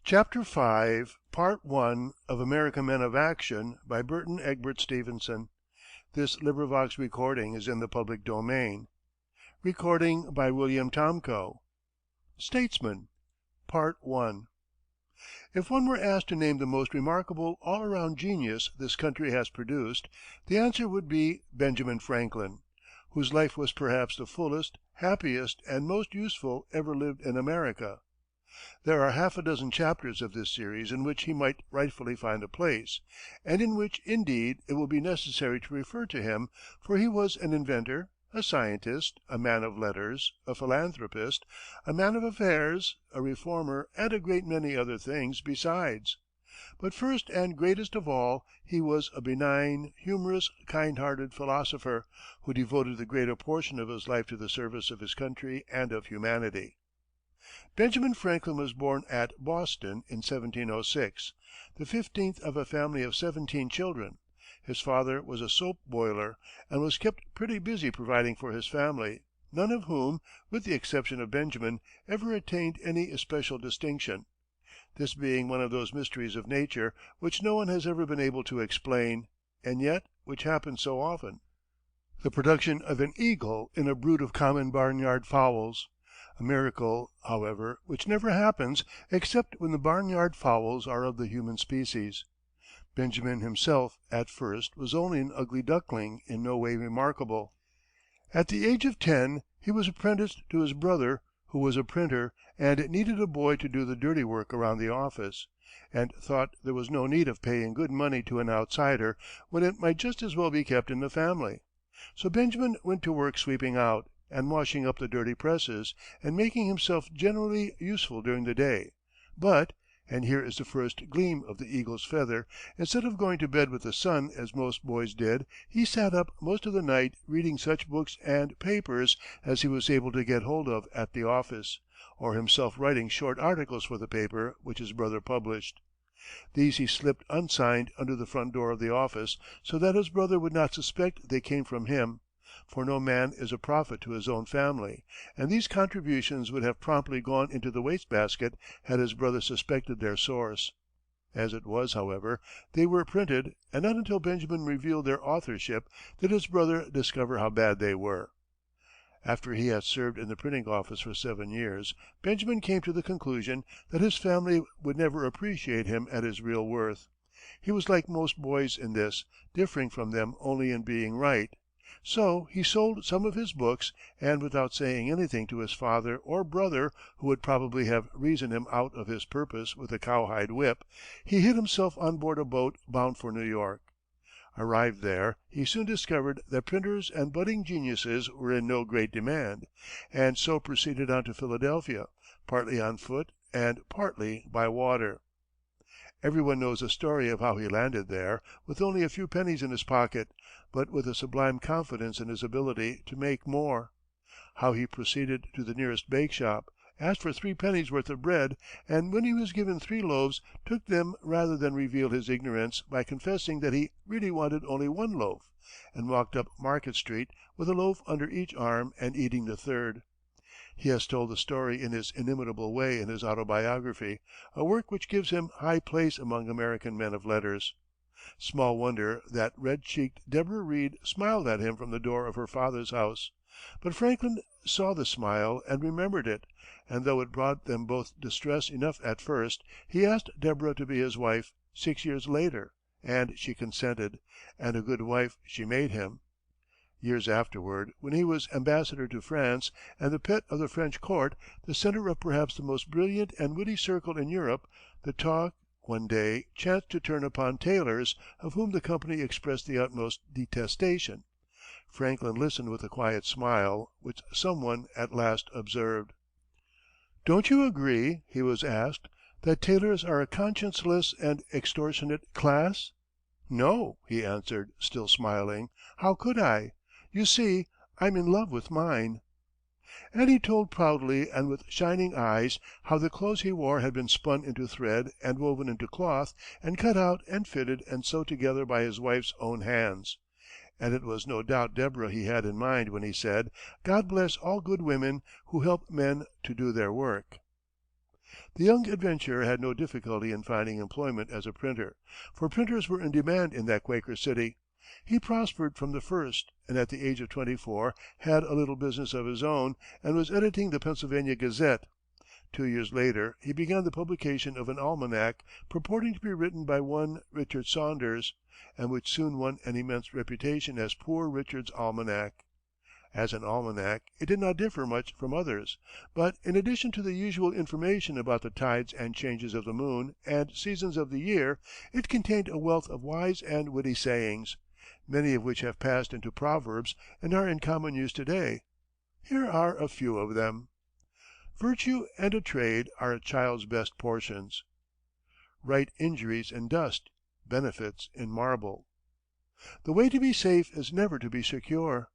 CHAPTER V Part I of American Men of Action by Burton Egbert Stevenson. Is in the public domain. By William Tomcho. Statesman. Part I. If one were asked to name the most remarkable all around genius this country has produced, the answer would be Benjamin Franklin, whose life was perhaps the fullest, happiest, and most useful ever lived in America. There are half a dozen chapters of this series in which he might rightfully find a place, and in which, indeed, it will be necessary to refer to him, for he was an inventor, a scientist, a man of letters, a philanthropist, a man of affairs, a reformer, and a great many other things besides. But first and greatest of all, he was a benign, humorous, kind hearted philosopher, who devoted the greater portion of his life to the service of his country and of humanity. Benjamin Franklin was born at Boston in 1706, the 15th of a family of 17 children. His father was a soap boiler, and was kept pretty busy providing for his family, none of whom, with the exception of Benjamin, ever attained any especial distinction, this being one of those mysteries of nature which no one has ever been able to explain, and yet which happen so often. The production of an eagle in a brood of common barnyard fowls. A miracle, however, which never happens except when the barnyard fowls are of the human species. Benjamin himself, at first, was only an ugly duckling in no way remarkable. At the age of 10, he was apprenticed to his brother, who was a printer, and needed a boy to do the dirty work around the office, and thought there was no need of paying good money to an outsider, when it might just as well be kept in the family. So Benjamin went to work sweeping out, and washing up the dirty presses, and making himself generally useful during the day, but, and here is the first gleam of the eagle's feather, instead of going to bed with the sun as most boys did, he sat up most of the night reading such books and papers as he was able to get hold of at the office, or himself writing short articles for the paper which his brother published. These he slipped unsigned under the front door of the office, so that his brother would not suspect they came from him, for no man is a prophet to his own family, and these contributions would have promptly gone into the waste-basket had his brother suspected their source. As it was, however, they were printed, and not until Benjamin revealed their authorship did his brother discover how bad they were. After he had served in the printing office for 7 years, Benjamin came to the conclusion that his family would never appreciate him at his real worth. He was like most boys in this, differing from them only in being right. So he sold some of his books, and without saying anything to his father or brother, who would probably have reasoned him out of his purpose with a cowhide whip, he hid himself on board a boat bound for New York. Arrived there, he soon discovered that printers and budding geniuses were in no great demand, and so proceeded on to Philadelphia, partly on foot and partly by water. Everyone knows the story of how he landed there, with only a few pennies in his pocket, but with a sublime confidence in his ability to make more; how he proceeded to the nearest bake shop, asked for 3 pennies' worth of bread, and when he was given 3 loaves, took them rather than reveal his ignorance by confessing that he really wanted only 1 loaf, and walked up Market Street with a loaf under each arm and eating the third. He has told the story in his inimitable way in his autobiography, a work which gives him high place among American men of letters. Small wonder that red cheeked Deborah Read smiled at him from the door of her father's house. But Franklin saw the smile and remembered it, and though it brought them both distress enough at first, he asked Deborah to be his wife 6 years later, and she consented, and a good wife she made him. Years afterward, when he was ambassador to France, and the pet of the French court, the center of perhaps the most brilliant and witty circle in Europe, the talk, one day, chanced to turn upon tailors, of whom the company expressed the utmost detestation. Franklin listened with a quiet smile, which some one at last observed. "Don't you agree," he was asked, "that tailors are a conscienceless and extortionate class?" "No," he answered, still smiling. "How could I? You see, I'm in love with mine." And he told proudly and with shining eyes how the clothes he wore had been spun into thread and woven into cloth, and cut out and fitted and sewed together by his wife's own hands. And it was no doubt Deborah he had in mind when he said, "God bless all good women who help men to do their work." The young adventurer had no difficulty in finding employment as a printer, for printers were in demand in that Quaker city. He prospered from the first, and at the age of 24 had a little business of his own, and was editing the Pennsylvania Gazette. 2 years later, he began the publication of an almanac purporting to be written by one Richard Saunders, and which soon won an immense reputation as Poor Richard's Almanac. As an almanac, it did not differ much from others, but in addition to the usual information about the tides and changes of the moon and seasons of the year, it contained a wealth of wise and witty sayings, many of which have passed into proverbs and are in common use to day. Here are a few of them: "Virtue and a trade are a child's best portions." "Write injuries in dust, benefits in marble." "The way to be safe is never to be secure."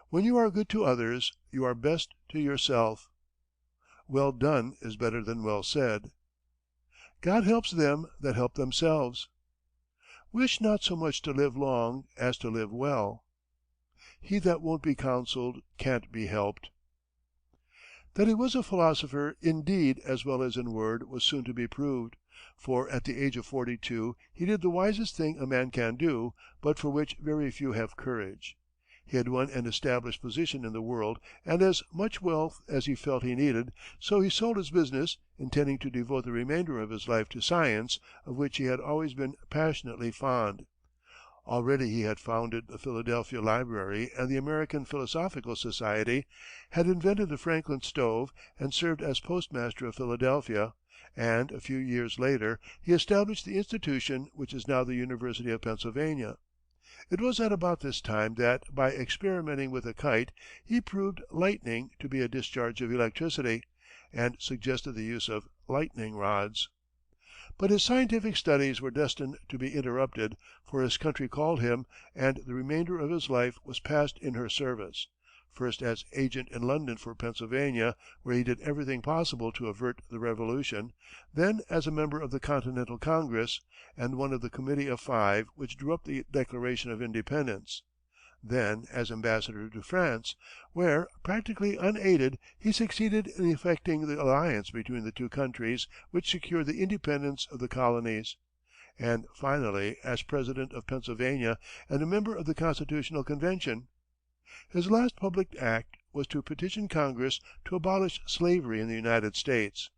"When you are good to others, you are best to yourself." "Well done is better than well said." "God helps them that help themselves." "Wish not so much to live long as to live well." "He that won't be counseled can't be helped." That he was a philosopher in deed as well as in word was soon to be proved, for at the age of 42 he did the wisest thing a man can do, but for which very few have courage. He had won an established position in the world and as much wealth as he felt he needed, so he sold his business, intending to devote the remainder of his life to science, of which he had always been passionately fond. Already he had founded the Philadelphia Library and the American Philosophical Society, had invented the Franklin stove, and served as postmaster of Philadelphia, and, a few years later, he established the institution which is now the University of Pennsylvania. It was at about this time that, by experimenting with a kite, he proved lightning to be a discharge of electricity, and suggested the use of lightning rods. But his scientific studies were destined to be interrupted, for his country called him, and the remainder of his life was passed in her service, first as agent in London for Pennsylvania, where he did everything possible to avert the Revolution, then as a member of the Continental Congress, and one of the Committee of Five which drew up the Declaration of Independence, then as ambassador to France, where, practically unaided, he succeeded in effecting the alliance between the two countries which secured the independence of the colonies, and finally as President of Pennsylvania and a member of the Constitutional Convention. His last public act was to petition Congress to abolish slavery in the United States.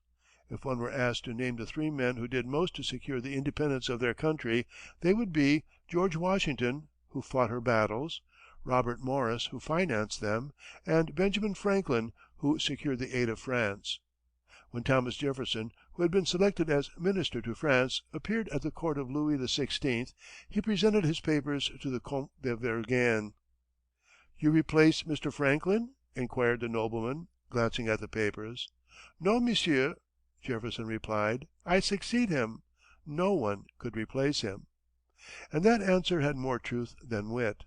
If one were asked to name the three men who did most to secure the independence of their country, they would be George Washington, who fought her battles; Robert Morris, who financed them; and Benjamin Franklin, who secured the aid of France. When Thomas Jefferson, who had been selected as minister to France, appeared at the court of Louis XVI, he presented his papers to the Comte de Vergennes. "You replace Mr. Franklin?" inquired the nobleman, glancing at the papers. "No, monsieur," Jefferson replied, "I succeed him. No one could replace him." And that answer had more truth than wit.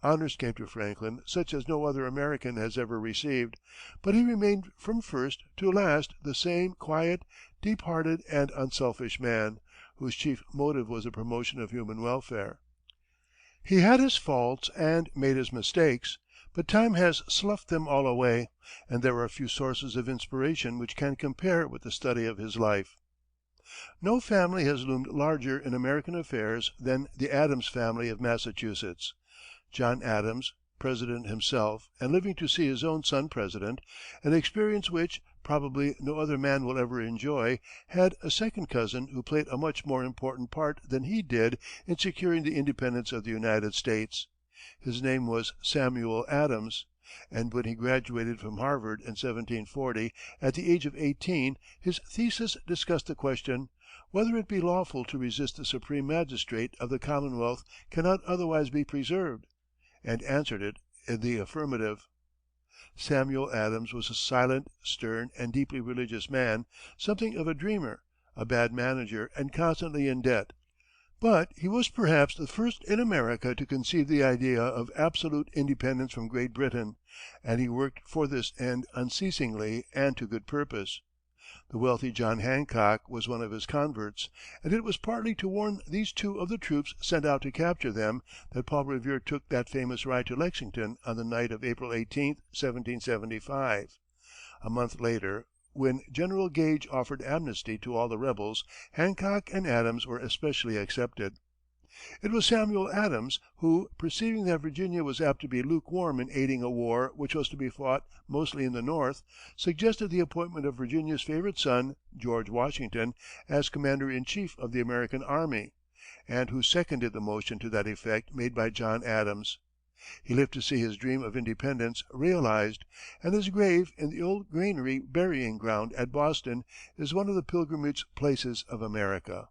Honors came to Franklin such as no other American has ever received, but he remained from first to last the same quiet, deep hearted, and unselfish man, whose chief motive was the promotion of human welfare. He had his faults and made his mistakes, but time has sloughed them all away, and there are few sources of inspiration which can compare with the study of his life. No family has loomed larger in American affairs than the Adams family of Massachusetts. John Adams, President himself, and living to see his own son President, an experience which, probably, no other man will ever enjoy, had a second cousin who played a much more important part than he did in securing the independence of the United States. His name was Samuel Adams, and when he graduated from Harvard in 1740, at the age of 18, his thesis discussed the question, "Whether it be lawful to resist the supreme magistrate of the Commonwealth cannot otherwise be preserved," and answered it in the affirmative. Samuel Adams was a silent, stern, and deeply religious man, something of a dreamer, a bad manager, and constantly in debt. But he was perhaps the first in America to conceive the idea of absolute independence from Great Britain, and he worked for this end unceasingly and to good purpose. The wealthy John Hancock was one of his converts, and it was partly to warn these two of the troops sent out to capture them that Paul Revere took that famous ride to Lexington on the night of April 18, 1775. A month later, when General Gage offered amnesty to all the rebels, Hancock and Adams were especially excepted. It was Samuel Adams who, perceiving that Virginia was apt to be lukewarm in aiding a war which was to be fought mostly in the North, suggested the appointment of Virginia's favorite son, George Washington, as commander in chief of the American army, and who seconded the motion to that effect made by John Adams. He lived to see his dream of independence realized, and his grave in the old Granary burying ground at Boston is one of the pilgrimage places of America.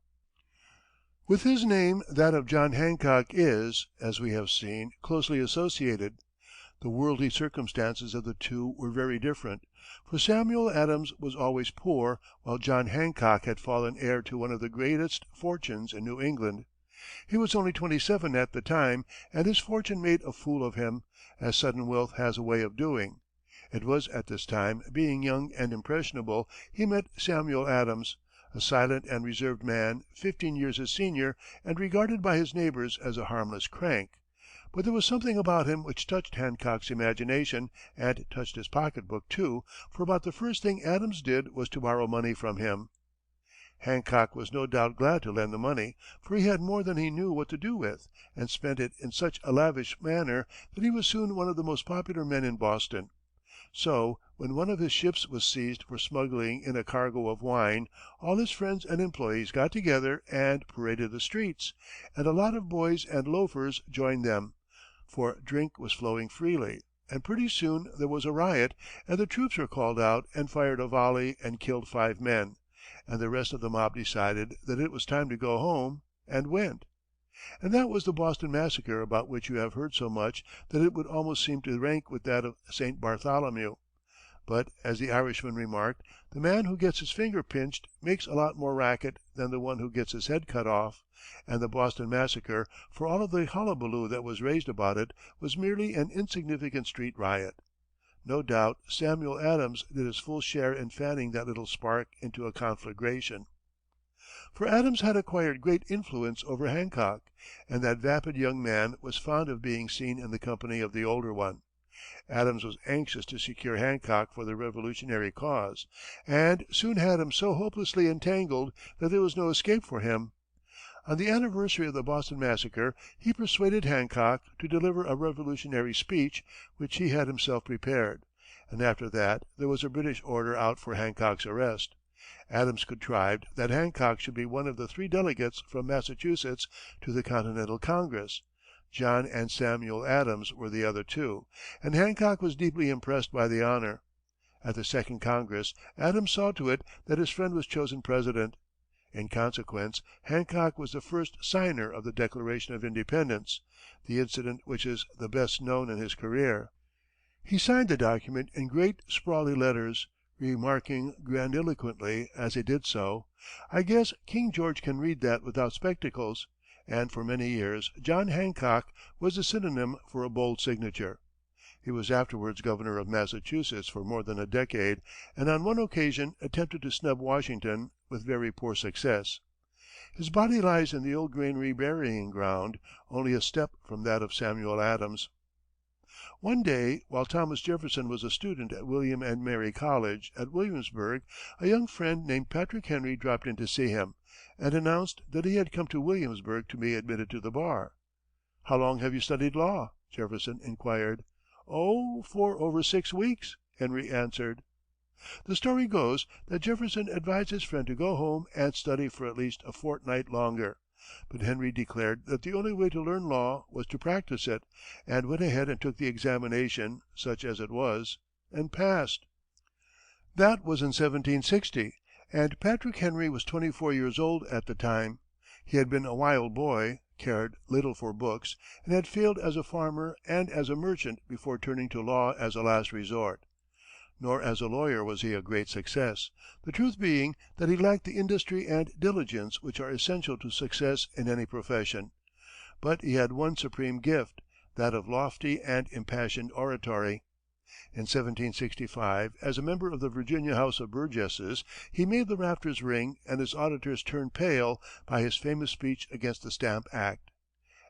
With his name that of John Hancock is, as we have seen, closely associated. The worldly circumstances of the two were very different, for Samuel Adams was always poor, while John Hancock had fallen heir to one of the greatest fortunes in New England. He was only 27 at the time, and his fortune made a fool of him, as sudden wealth has a way of doing. It was at this time, being young and impressionable, he met Samuel Adams, a silent and reserved man, 15 years his senior, and regarded by his neighbors as a harmless crank. But there was something about him which touched Hancock's imagination, and touched his pocketbook, too, for about the first thing Adams did was to borrow money from him. Hancock was no doubt glad to lend the money, for he had more than he knew what to do with, and spent it in such a lavish manner that he was soon one of the most popular men in Boston. So, when one of his ships was seized for smuggling in a cargo of wine, all his friends and employees got together and paraded the streets, and a lot of boys and loafers joined them, for drink was flowing freely, and pretty soon there was a riot, and the troops were called out and fired a volley and killed 5 men, and the rest of the mob decided that it was time to go home, and went. And that was the Boston Massacre about which you have heard so much that it would almost seem to rank with that of St. Bartholomew. But, as the Irishman remarked, the man who gets his finger pinched makes a lot more racket than the one who gets his head cut off, and the Boston Massacre, for all of the hullabaloo that was raised about it, was merely an insignificant street riot. No doubt Samuel Adams did his full share in fanning that little spark into a conflagration. For Adams had acquired great influence over Hancock, and that vapid young man was fond of being seen in the company of the older one. Adams was anxious to secure Hancock for the Revolutionary cause, and soon had him so hopelessly entangled that there was no escape for him. On the anniversary of the Boston Massacre, he persuaded Hancock to deliver a revolutionary speech, which he had himself prepared, and after that there was a British order out for Hancock's arrest. Adams contrived that Hancock should be one of the 3 delegates from Massachusetts to the Continental Congress. John and Samuel Adams were the other 2, and Hancock was deeply impressed by the honor. At the second Congress, Adams saw to it that his friend was chosen president. In consequence, Hancock was the first signer of the Declaration of Independence, the incident which is the best known in his career. He signed the document in great sprawly letters, remarking grandiloquently as he did so, "I guess King George can read that without spectacles," and for many years John Hancock was the synonym for a bold signature. He was afterwards governor of Massachusetts for more than a decade, and on one occasion attempted to snub Washington, with very poor success. His body lies in the old Granary burying ground, only a step from that of Samuel Adams. One day, while Thomas Jefferson was a student at William and Mary College, at Williamsburg, a young friend named Patrick Henry dropped in to see him, and announced that he had come to Williamsburg to be admitted to the bar. "How long have you studied law?" Jefferson inquired. "Oh, for over 6 weeks," Henry answered. The story goes that Jefferson advised his friend to go home and study for at least a fortnight longer, but Henry declared that the only way to learn law was to practice it, and went ahead and took the examination, such as it was, and passed. That was in 1760, and Patrick Henry was 24 years old at the time. He had been a wild boy, cared little for books, and had failed as a farmer and as a merchant before turning to law as a last resort. Nor as a lawyer was he a great success, the truth being that he lacked the industry and diligence which are essential to success in any profession. But he had one supreme gift, that of lofty and impassioned oratory. In 1765, as a member of the Virginia House of Burgesses, he made the rafters ring and his auditors turn pale by his famous speech against the Stamp Act.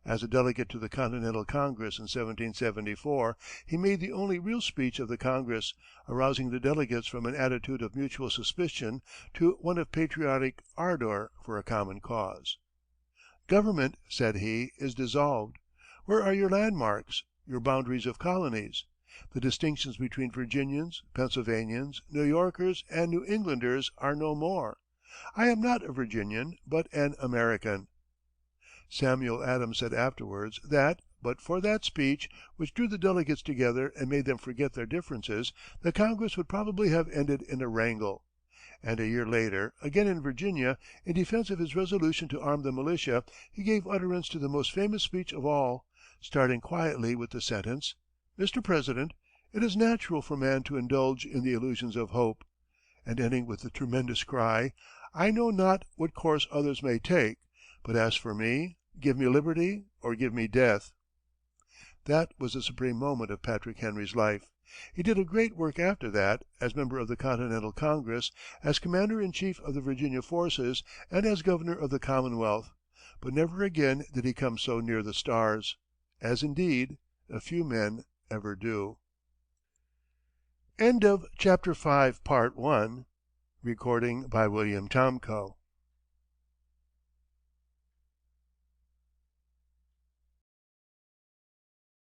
As a delegate to the Continental Congress in 1774, he made the only real speech of the Congress, arousing the delegates from an attitude of mutual suspicion to one of patriotic ardor for a common cause. "Government," said he, "is dissolved. Where are your landmarks, your boundaries of colonies? The distinctions between Virginians, Pennsylvanians, New Yorkers, and New Englanders are no more. I am not a Virginian, but an American." Samuel Adams said afterwards that, but for that speech, which drew the delegates together and made them forget their differences, the Congress would probably have ended in a wrangle. And a year later, again in Virginia, in defense of his resolution to arm the militia, he gave utterance to the most famous speech of all, starting quietly with the sentence, "Mr. President, it is natural for man to indulge in the illusions of hope," and ending with the tremendous cry, "I know not what course others may take, but as for me, give me liberty or give me death." That was the supreme moment of Patrick Henry's life. He did a great work after that, as member of the Continental Congress, as commander in chief of the Virginia forces, and as governor of the Commonwealth, but never again did he come so near the stars, as indeed a few men ever do. Chapter 6 Recording by William Tomcho